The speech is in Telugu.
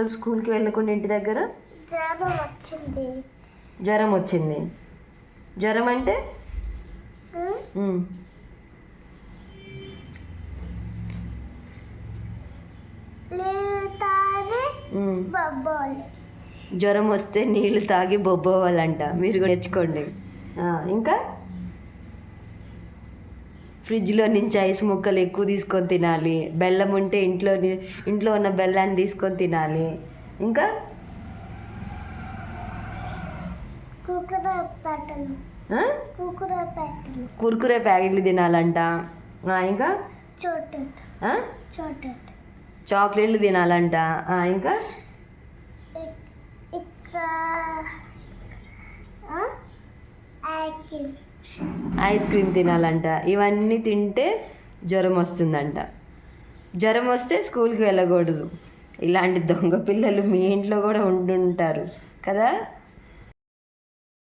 స్కూల్కి వెళ్ళకుండా ఇంటి దగ్గర జ్వరం వచ్చింది. జ్వరం అంటే జ్వరం వస్తే నీళ్ళు తాగి బొబ్బోవాలంట. మీరు కూడా తెచ్చుకోండి. ఇంకా ఫ్రిడ్జ్లో నుంచి ఐస్ ముక్కలు ఎక్కువ తీసుకొని తినాలి. బెల్లం ఉంటే ఇంట్లో ఉన్న బెల్లాన్ని తీసుకొని తినాలి. ఇంకా కుర్కురే ప్యాకెట్లు తినాలంట. ఇంకా చాక్లెట్లు తినాలంట. ఇంకా ఐస్ క్రీమ్ తినాలంట. ఇవన్నీ తింటే జ్వరం వస్తుందంట. జ్వరం వస్తే స్కూల్కి వెళ్ళకూడదు. ఇలాంటి దొంగ పిల్లలు మీ ఇంట్లో కూడా ఉంటుంటారు కదా.